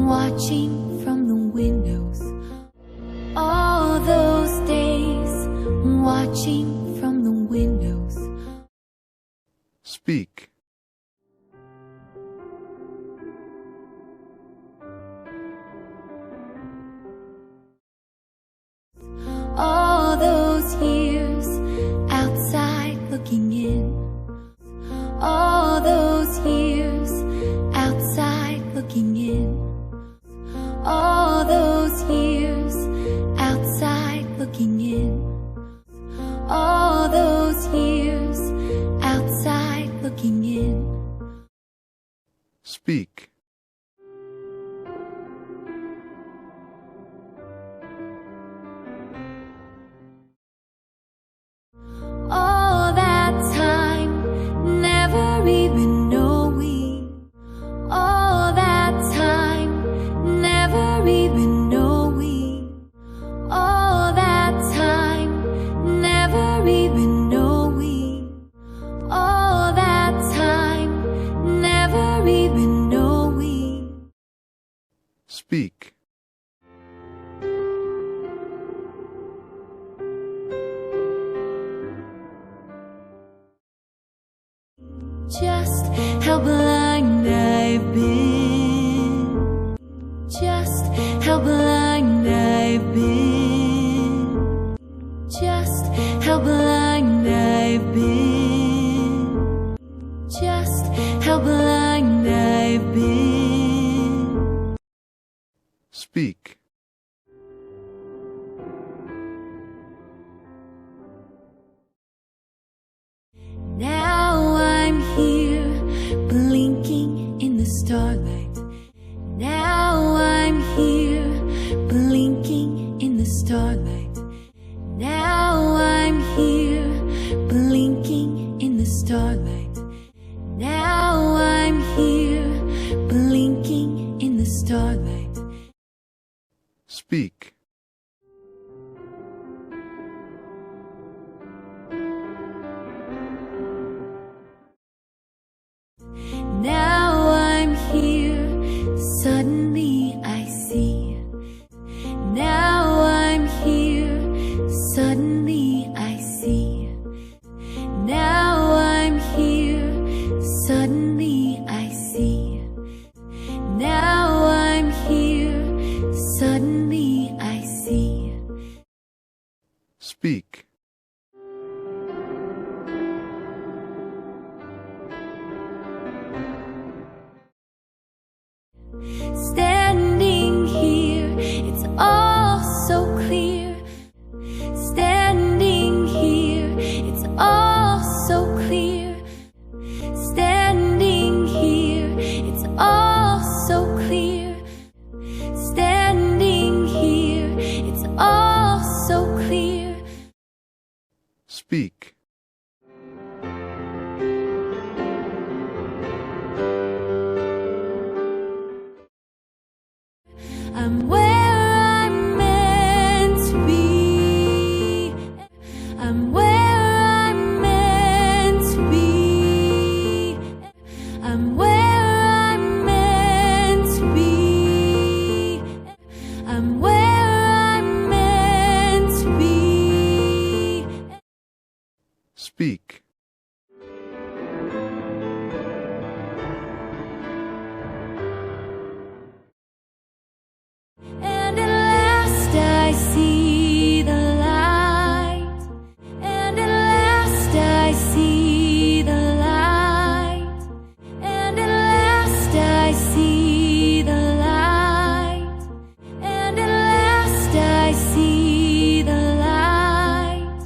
watching from the windows. All those days, watching from the windows. Speak. All those years outside looking in. All those years outside looking in. All those years outside looking in. All those years outside looking in. Speak. All that time, never even knowing. All that time, never even knowing. All that time, never even knowing. All that time, never even knowing. Speak. Just how blind I've been. Just how blind I've been. Just how blind I've been. Just how blind I've been. Speak. Now I'm here, blinking in the starlight. Now I'm here, blinking in the starlight. Now I'm here, blinking in the starlight. Now I'm here, blinking in the starlight. Speak. Now I'm here, suddenly I see. Now I'm here, suddenly I see. Now I'm here, suddenly I see. Now I'm here, suddenly I see. Speak. Standing here, it's all so clear. Standing here, it's all so clear. Standing here, it's all so clear. Standing here, it's all so clear. Speak. I'm where I'm meant to be. I'm where I'm meant to be. I'm where I'm meant to be. I'm where I'm meant to be. Speak. And at last I see the light. And at last I see the light. And at last I see the light. And at last I see the light.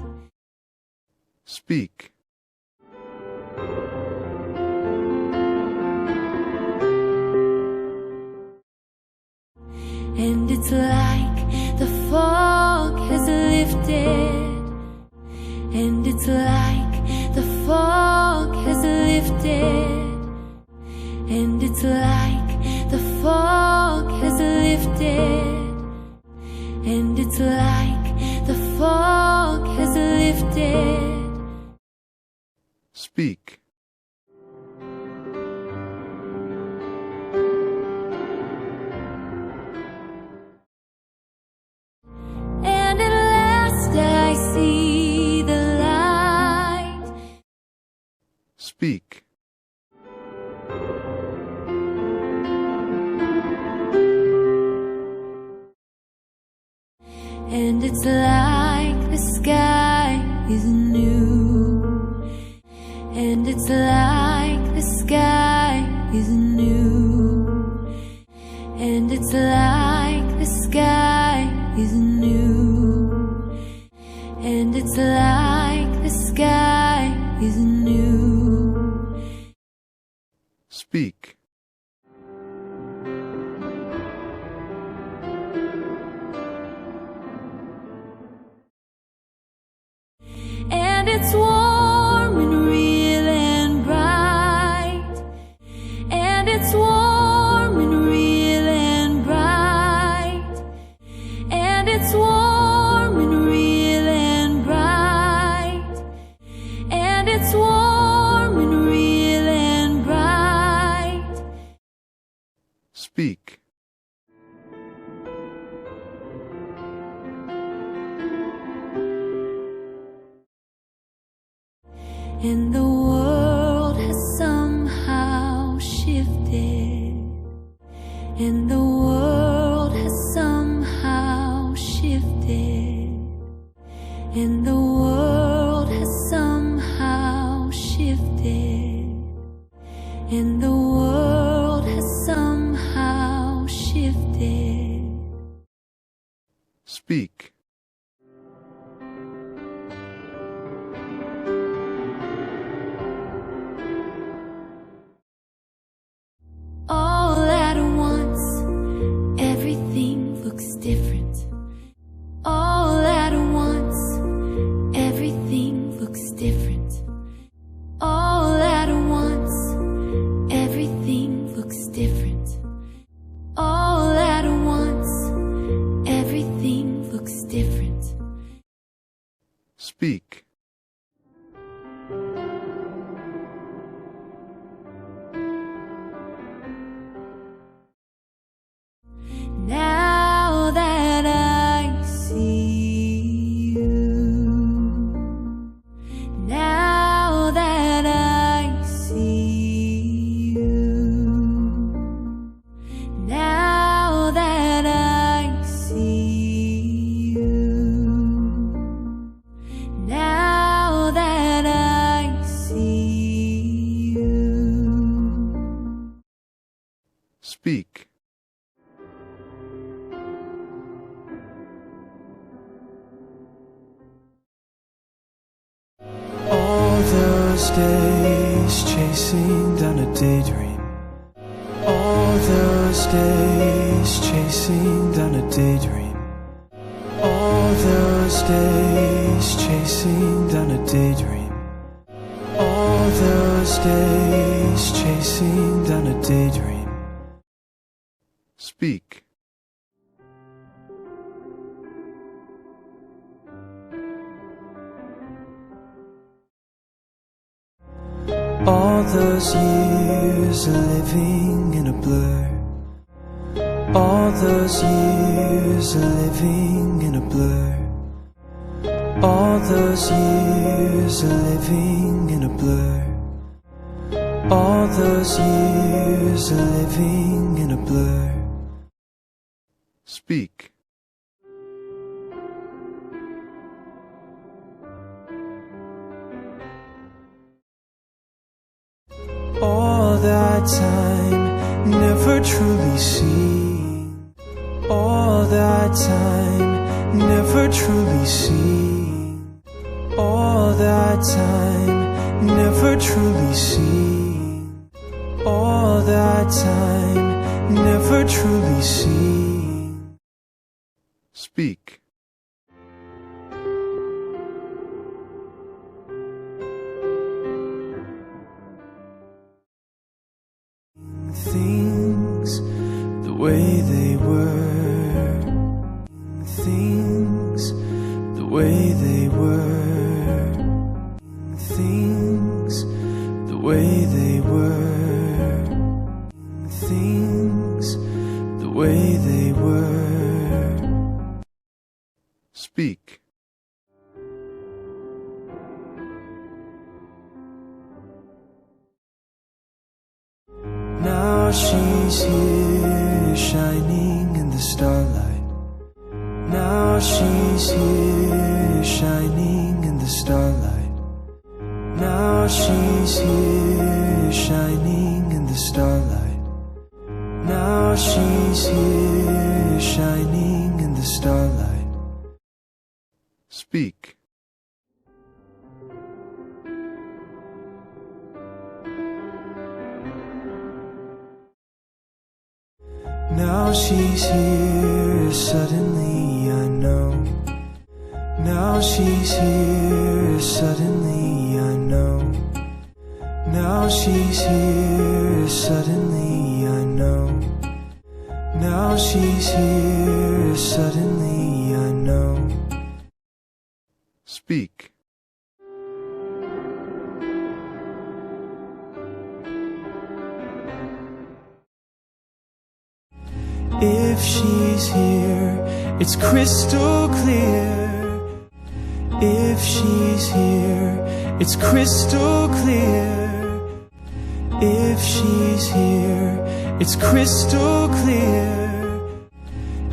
Speak. And it's like the fog has lifted. And it's like the fog has lifted. And it's like the fog has lifted. And it's like the fog has lifted. Speak. it's like the sky is new, and it's like the sky is new, and it's like the sky is new, and it's like the sky is new. Speak. And it's warm and real and bright, and it's warm and real and bright, and it's warm and real and bright, and it's warm and real and bright. Speak. And the world has somehow shifted, and the world has somehow shifted, and the world has somehow shifted, and the world has somehow shifted. Speak. All at once, everything looks different. All at once, everything looks different. All at once, everything looks different. All at once, everything looks different. Speak. Now that I see you, now that I see you, now that I see you, now that I see you. Speak. Days chasing down a daydream. All those days chasing down a daydream. All those days chasing down a daydream. All those days chasing down a daydream. Speak. All those years are living in a blur. All those years are living in a blur. All those years are living in a blur. All those years are living in a blur. Speak. All that time never truly seen. All that time never truly seen. All that time never truly seen. All that time never truly seen. Speak. Things the way they were. Things the way they were. Things the way they were. Things the way they were. Speak. Now she's here, shining in the starlight. Now she's here, shining in the starlight. Now she's here, shining in the starlight. Now she's here, shining in the starlight. Speak. Now she's here, suddenly I know. Now she's here, suddenly I know. Now she's here, suddenly I know. Now she's here, suddenly I know. Speak. If she's here, it's crystal clear. If she's here, it's crystal clear. If she's here, it's crystal clear.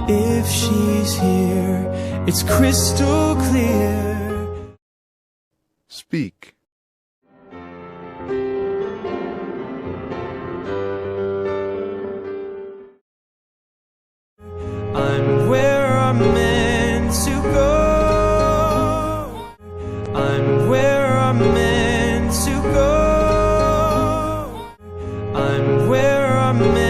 If she's here, it's crystal clear. Speak. I'm where I'm meant to go. I'm where I'm meant to go. I'm where I'm meant